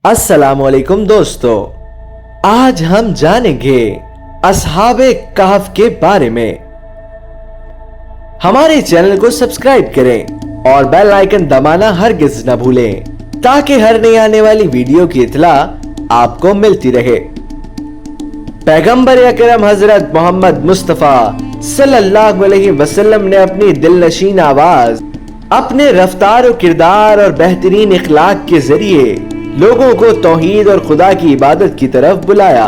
अस्सलाम वालेकुम दोस्तों, आज हम जानेंगे अस्हाबे कहफ के बारे में। हमारे चैनल को सब्सक्राइब करें और बेल आइकन दबाना हरगिज न भूलें ताकि हर नई आने वाली वीडियो की इत्तला आपको मिलती रहे। पैगंबर अकरम हजरत मोहम्मद मुस्तफा सल्लल्लाहु अलैहि वसल्लम ने अपनी दिलनशीन आवाज, अपने रफ्तार और किरदार और बेहतरीन इखलाक के जरिए लोगों को तौहीद और खुदा की इबादत की तरफ बुलाया।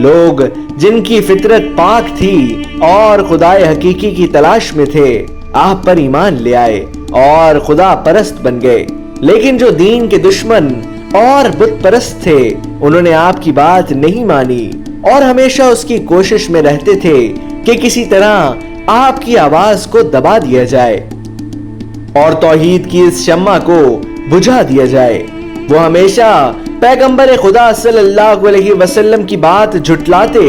लोग जिनकी फितरत पाक थी और खुदाए हकीकी की तलाश में थे, आप पर ईमान ले आए और खुदा परस्त बन गए। लेकिन जो दीन के दुश्मन और बुत परस्त थे, उन्होंने आपकी बात नहीं मानी और हमेशा उसकी कोशिश में रहते थे कि किसी तरह आपकी आवाज को दबा दिया जाए और तौहीद की इस शम्मा को बुझा दिया जाए। वो हमेशा पैगंबर खुदा सल्लल्लाहु अलैहि वसल्लम की बात झुटलाते,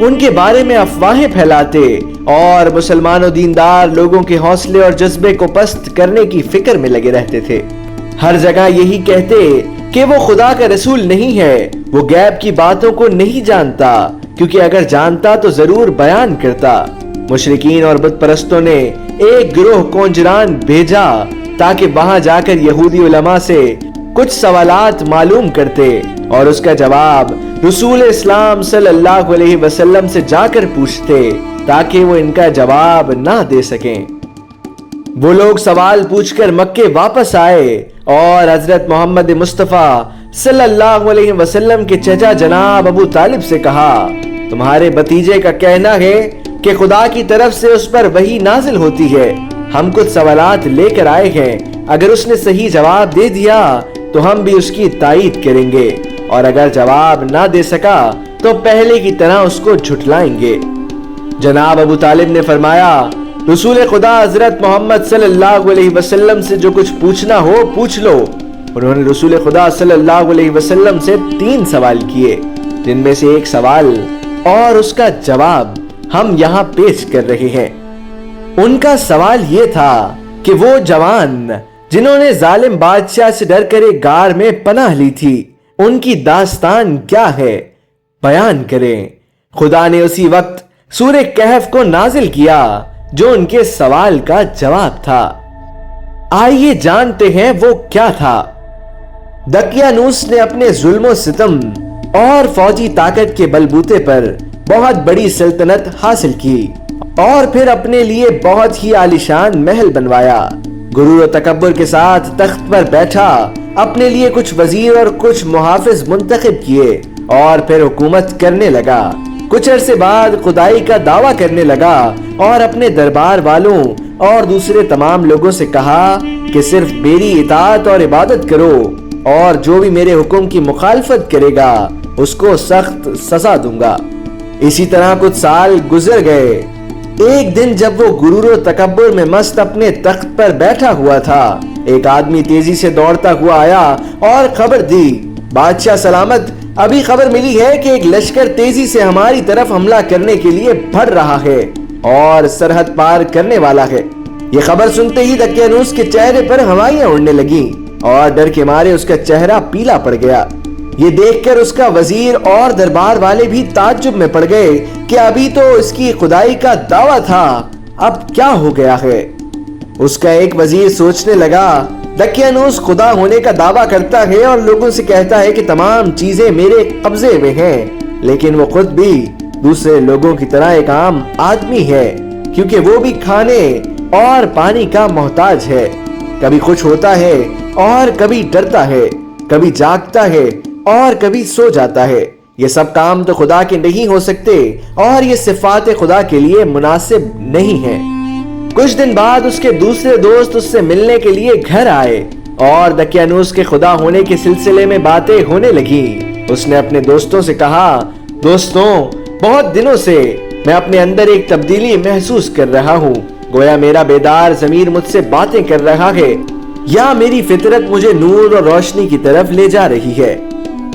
उनके बारे में अफवाहें फैलाते और मुसलमानों दीनदार लोगों के हौसले और जज्बे को पस्त करने की फिक्र में लगे रहते थे। हर जगह यही कहते कि वो खुदा का रसूल नहीं है, वो गैब की बातों को नहीं जानता, क्योंकि अगर जानता तो जरूर बयान करता। मुशरिकीन और बुत परस्तों ने एक गिरोह कोंजरान भेजा ताकि वहां जाकर यहूदी उलमा से कुछ सवालात मालूम करते और उसका जवाब रसूल इस्लाम सल्लल्लाहु अलैहि वसल्लम से जाकर पूछते ताकि वो इनका जवाब ना दे सकें। वो लोग सवाल पूछकर मक्के वापस आए और हजरत मोहम्मद मुस्तफा सल्लल्लाहु अलैहि वसल्लम के चचा जनाब अबू तालिब से कहा, तुम्हारे भतीजे का कहना है कि खुदा की तरफ से उस पर वही नाजिल होती है। हम कुछ सवालात लेकर आए हैं, अगर उसने सही जवाब दे दिया तो हम भी उसकी तायीद करेंगे और अगर जवाब ना दे सका तो पहले की तरह उसको झुटलाएंगे। जनाब अबू तालिब ने फरमाया, रसूल खुदा हजरत मोहम्मद सल्लल्लाहु अलैहि वसल्लम से जो कुछ पूछना हो पूछ लो। उन्होंने रसूल खुदा सल्लल्लाहु अलैहि वसल्लम से 3 सवाल किए, जिनमें से एक सवाल और उसका जवाब हम यहाँ पेश कर रहे हैं। उनका सवाल ये था कि वो जवान जिन्होंने जालिम बादशाह से डर कर एक गार में पनाह ली थी, उनकी दास्तान क्या है, बयान करें। खुदा ने उसी वक्त सूरह कहफ को नाजिल किया जो उनके सवाल का जवाब था। आइए जानते हैं वो क्या था। दकियानूस ने अपने जुल्म सितम और फौजी ताकत के बलबूते पर बहुत बड़ी सल्तनत हासिल की और फिर अपने लिए बहुत ही आलीशान महल बनवाया। गुरूर और तकब्बुर के साथ तख्त पर बैठा, अपने लिए कुछ वजीर और कुछ मुहाफिज मुंतखब किए और फिर हुकूमत करने लगा। कुछ अरसे बाद खुदाई का दावा करने लगा और अपने दरबार वालों और दूसरे तमाम लोगों से कहा कि सिर्फ मेरी इताअत और इबादत करो और जो भी मेरे हुक्म की मुखालफत करेगा उसको सख्त सजा दूंगा। इसी तरह कुछ साल गुजर गए। एक दिन जब वो गुरूर और तकब्बुर में मस्त अपने तख्त पर बैठा हुआ था, एक आदमी तेजी से दौड़ता हुआ आया और खबर दी, बादशाह सलामत, अभी खबर मिली है कि एक लश्कर तेजी से हमारी तरफ हमला करने के लिए बढ़ रहा है और सरहद पार करने वाला है। ये खबर सुनते ही दकियानूस के चेहरे पर हवाइयां उड़ने लगी और डर के मारे उसका चेहरा पीला पड़ गया। ये देखकर उसका वजीर और दरबार वाले भी ताज्जुब में पड़ गए कि अभी तो इसकी खुदाई का दावा था, अब क्या हो गया है। उसका एक वजीर सोचने लगा, दकियानूस खुदा होने का दावा करता है और लोगों से कहता है कि तमाम चीजें मेरे कब्जे में हैं, लेकिन वो खुद भी दूसरे लोगों की तरह एक आम आदमी है, क्योंकि वो भी खाने और पानी का मोहताज है। कभी खुश होता है और कभी डरता है, कभी जागता है और कभी सो जाता है। ये सब काम तो खुदा के नहीं हो सकते और ये सिफात खुदा के लिए मुनासिब नहीं है। कुछ दिन बाद उसके दूसरे दोस्त उससे मिलने के लिए घर आए और दकियानूस के खुदा होने के सिलसिले में बातें होने लगी। उसने अपने दोस्तों से कहा, दोस्तों, बहुत दिनों से मैं अपने अंदर एक तब्दीली महसूस कर रहा हूँ। गोया मेरा बेदार ज़मीर मुझसे बातें कर रहा है या मेरी फितरत मुझे नूर और रोशनी की तरफ ले जा रही है।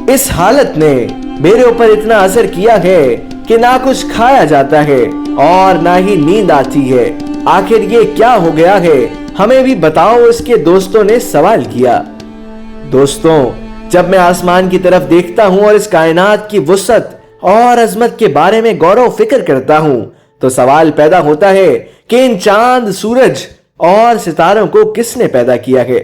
इस हालत ने मेरे ऊपर इतना असर किया है कि ना कुछ खाया जाता है और ना ही नींद आती है। आखिर ये क्या हो गया है, हमें भी बताओ, इसके दोस्तों ने सवाल किया। दोस्तों, जब मैं आसमान की तरफ देखता हूं और इस कायनात की वुसअत और अजमत के बारे में गौर फिक्र करता हूं, तो सवाल पैदा होता है कि इन चांद, सूरज और सितारों को किसने पैदा किया है।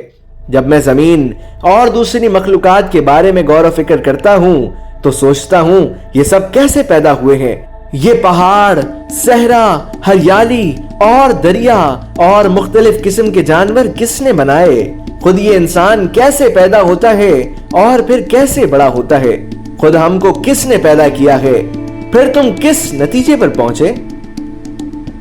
जब मैं जमीन और दूसरी मखलूकात के बारे में गौर फिक्र करता हूं, तो सोचता हूं ये सब कैसे पैदा हुए हैं। ये पहाड़, सहरा, हरियाली और दरिया और मुख्तलिफ किस्म के जानवर किसने बनाए। खुद ये इंसान कैसे पैदा होता है और फिर कैसे बड़ा होता है। खुद हमको किसने पैदा किया है। फिर तुम किस नतीजे पर पहुंचे।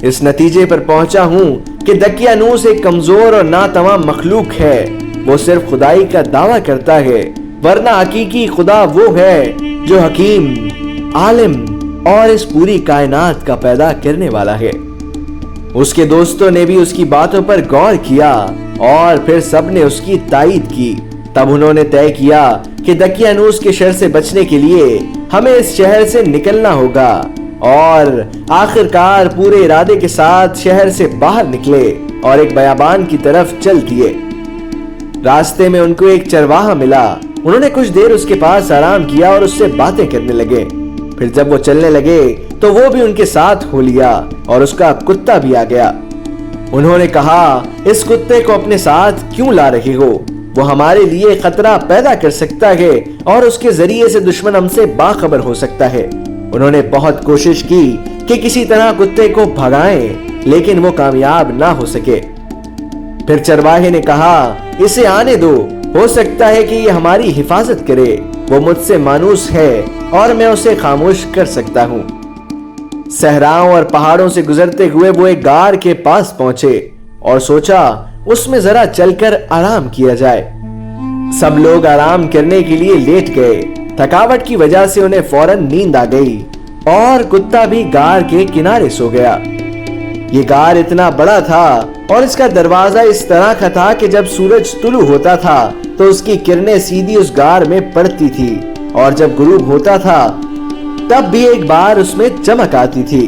इस नतीजे पर पहुंचा हूं कि दकियानूस एक कमजोर और नातमाम मखलूक है। वो सिर्फ खुदाई का दावा करता है, वरना हकीकी खुदा वो है जो हकीम, आलिम और इस पूरी कायनात का पैदा करने वाला है। उसके दोस्तों ने भी उसकी बातों पर गौर किया और फिर सबने उसकी तायीद की। तब उन्होंने तय किया कि दकियानूस के शर से बचने के लिए हमें इस शहर से निकलना होगा, और आखिरकार पूरे इरादे के साथ शहर से बाहर निकले और एक बयाबान की तरफ चल दिए। रास्ते में उनको एक चरवाहा मिला। उन्होंने कुछ देर उसके पास आराम किया और उससे बातें करने लगे। फिर जब वो चलने लगे तो वो भी उनके साथ हो लिया और उसका कुत्ता भी आ गया। उन्होंने कहा, इस कुत्ते को अपने साथ क्यों ला रहे हो? वो हमारे लिए खतरा पैदा कर सकता है और उसके जरिए से दुश्मन हमसे बाखबर हो सकता है। उन्होंने बहुत कोशिश की कि किसी तरह कुत्ते को भगाएं, लेकिन वो कामयाब ना हो सके। फिर चरवाहे ने कहा, इसे आने दो, हो सकता है कि ये हमारी हिफाजत करे। वो मुझसे मानूस है और मैं उसे खामोश कर सकता हूँ। सहराओं और पहाड़ों से गुजरते हुए वो एक गार के पास पहुंचे और सोचा उसमें जरा चलकर आराम किया जाए। सब लोग आराम करने के लिए लेट गए। थकावट की वजह से उन्हें फौरन नींद आ गई और कुत्ता भी गार के किनारे सो गया। ये गार इतना बड़ा था और इसका दरवाजा इस तरह का था कि जब सूरज तुलू होता था तो उसकी किरणें सीधी उस गार में पड़ती थी, और जब गुरूब होता था तब भी एक बार उसमें चमक आती थी।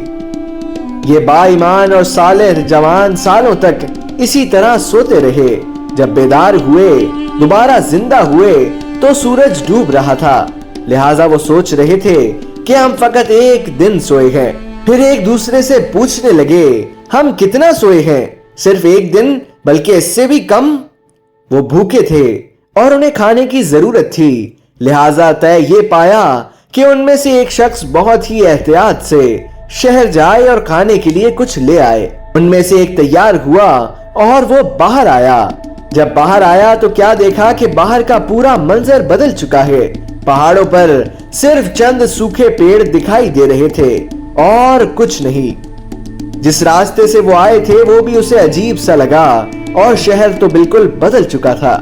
ये बाईमान और सालेह जवान सालों तक इसी तरह सोते रहे। जब बेदार हुए, दोबारा जिंदा हुए, तो सूरज डूब रहा था। लिहाजा वो सोच रहे थे कि हम फकत एक दिन सोए हैं। फिर एक दूसरे से पूछने लगे, हम कितना सोए हैं? सिर्फ एक दिन, बल्कि इससे भी कम? वो भूखे थे और उन्हें खाने की जरूरत थी। लिहाजा तय ये पाया कि उनमें से एक शख्स बहुत ही एहतियात से शहर जाए और खाने के लिए कुछ ले आए। उनमें से एक तैयार हुआ और वो बाहर आया। जब बाहर आया तो क्या देखा कि बाहर का पूरा मंजर बदल चुका है। पहाड़ों पर सिर्फ चंद सूखे पेड़ दिखाई दे रहे थे और कुछ नहीं। जिस रास्ते से वो आए थे वो भी उसे अजीब सा लगा और शहर तो बिल्कुल बदल चुका था।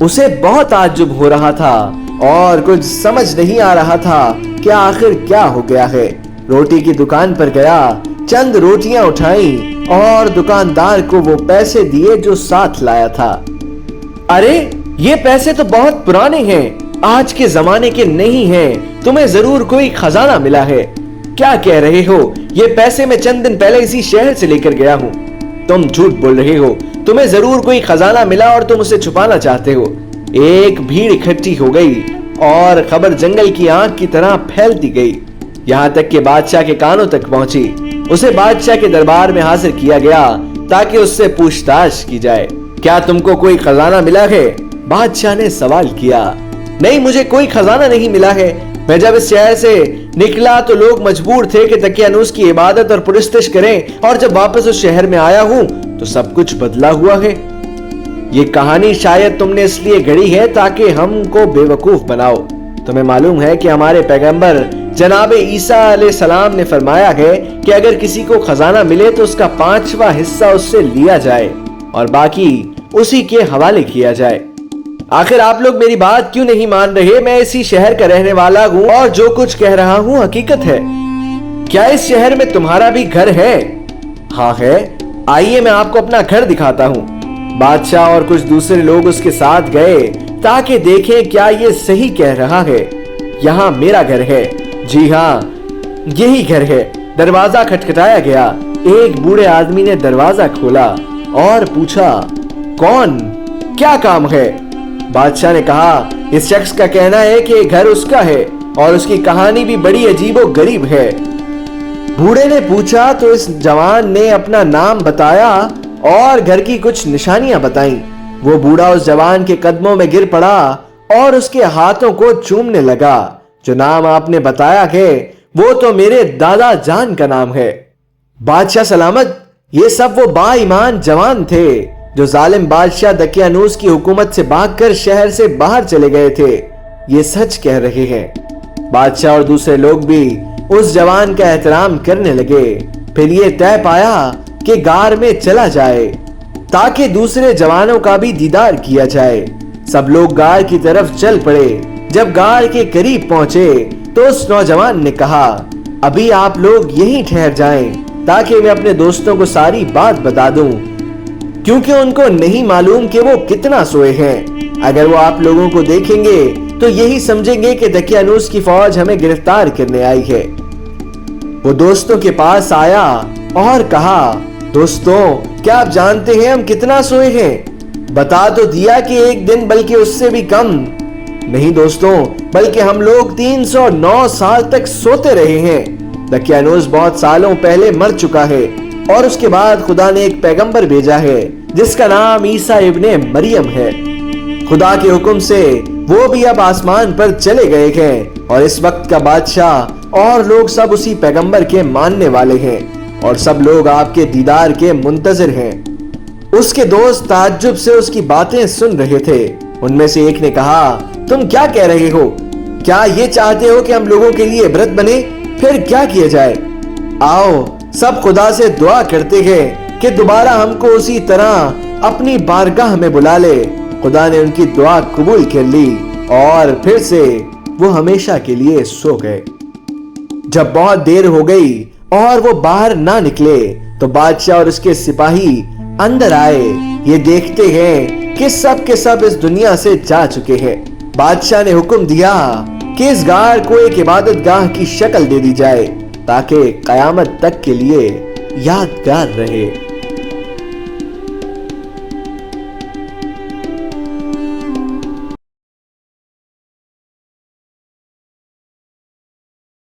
उसे बहुत ताज्जुब हो रहा था और कुछ समझ नहीं आ रहा था कि आखिर क्या हो गया है। रोटी की दुकान पर गया, चंद रोटियां उठाई और दुकानदार को वो पैसे दिए जो साथ लाया था। अरे ये पैसे तो बहुत पुराने हैं, आज के जमाने के नहीं हैं। तुम्हें जरूर कोई खजाना मिला है। क्या कह रहे हो? ये पैसे मैं चंद दिन पहले इसी शहर से लेकर गया हूँ। तुम झूठ बोल रहे हो। तुम्हें जरूर कोई खजाना मिला और तुम उसे छुपाना चाहते हो। एक भीड़ इकट्ठी हो गई और खबर जंगल की आग की तरह फैलती गई, यहाँ तक कि बादशाह के कानों तक पहुंची। उसे बादशाह के दरबार में हाजिर किया गया ताकि उससे पूछताछ की जाए। क्या तुमको कोई खजाना मिला है? बादशाह ने सवाल किया। नहीं, मुझे कोई खजाना नहीं मिला है। मैं जब इस शहर से निकला तो लोग मजबूर थे कि दकियानूस की इबादत और पुरस्तिश करें, और जब वापस उस शहर में आया हूँ तो सब कुछ बदला हुआ है। ये कहानी शायद तुमने इसलिए गढ़ी है ताकि हमको बेवकूफ बनाओ। तुम्हें मालूम है कि हमारे पैगंबर जनाब ईसा अलैहिस्सलाम ने फरमाया है कि अगर किसी को खजाना मिले तो उसका 5वां हिस्सा उससे लिया जाए और बाकी उसी के हवाले किया जाए। आखिर आप लोग मेरी बात क्यों नहीं मान रहे? मैं इसी शहर का रहने वाला हूँ और जो कुछ कह रहा हूँ हकीकत है। क्या इस शहर में तुम्हारा भी घर है? हाँ है। आइए मैं आपको अपना घर दिखाता हूँ। बादशाह और कुछ दूसरे लोग उसके साथ गए ताकि देखें क्या ये सही कह रहा है। यहाँ मेरा घर है। जी हाँ, यही घर है। दरवाजा खटखटाया गया। एक बूढ़े आदमी ने दरवाजा खोला और पूछा, कौन? क्या काम है? बादशाह ने कहा, इस शख्स का कहना है कि ये घर उसका है और उसकी कहानी भी बड़ी अजीबो गरीब है। बूढ़े ने पूछा तो इस जवान ने अपना नाम बताया और घर की कुछ निशानियां बताई। वो बूढ़ा उस जवान के कदमों में गिर पड़ा और उसके हाथों को चूमने लगा। जो नाम आपने बताया है वो तो मेरे दादा जान का नाम है। बादशाह सलामत, ये सब वो बाईमान जवान थे जो जालिम बादशाह दकियानूस की हुकूमत से भागकर शहर से बाहर चले गए थे। ये सच कह रहे हैं। बादशाह और दूसरे लोग भी उस जवान का एहतराम करने लगे। फिर ये तय पाया कि गार में चला जाए ताकि दूसरे जवानों का भी दीदार किया जाए। सब लोग गार की तरफ चल पड़े। जब गार के करीब पहुंचे तो उस नौजवान ने कहा, अभी आप लोग यहीं ठहर जाएं ताकि मैं अपने दोस्तों को सारी बात बता दूं, क्योंकि उनको नहीं मालूम कि वो कितना सोए हैं। अगर वो आप लोगों को देखेंगे तो यही समझेंगे कि दकियानूस की फौज हमें गिरफ्तार करने आई है। वो दोस्तों के पास आया और कहा, दोस्तों क्या आप जानते हैं हम कितना सोए हैं? बता तो दिया कि एक दिन, बल्कि उससे भी कम। नहीं दोस्तों, बल्कि हम लोग 309 साल तक सोते रहे हैं। दकियानूस बहुत सालों पहले मर चुका है और उसके बाद खुदा ने एक पैगंबर भेजा है जिसका नाम ईसा इब्ने मरियम है। खुदा के हुक्म से वो भी अब आसमान पर चले गए हैं और इस वक्त का बादशाह और लोग सब उसी पैगंबर के मानने वाले हैं और सब लोग आपके दीदार के मुंतजर हैं। उसके दोस्त ताज्जुब से उसकी बातें सुन रहे थे। उनमें से एक ने कहा, तुम क्या कह रहे हो? क्या ये चाहते हो कि हम लोगों के लिए इबरत बने? फिर क्या किया जाए? आओ सब खुदा से दुआ करते हैं कि दोबारा हमको उसी तरह अपनी बारगाह में बुला ले। खुदा ने उनकी दुआ कबूल कर ली और फिर से वो हमेशा के लिए सो गए। जब बहुत देर हो गई और वो बाहर ना निकले तो बादशाह और उसके सिपाही अंदर आए। ये देखते हैं कि सब के सब इस दुनिया से जा चुके हैं। बादशाह ने हुक्म दिया कि इस गार को एक इबादत गाह की शक्ल दे दी जाए ताकि कयामत तक के लिए यादगार रहे।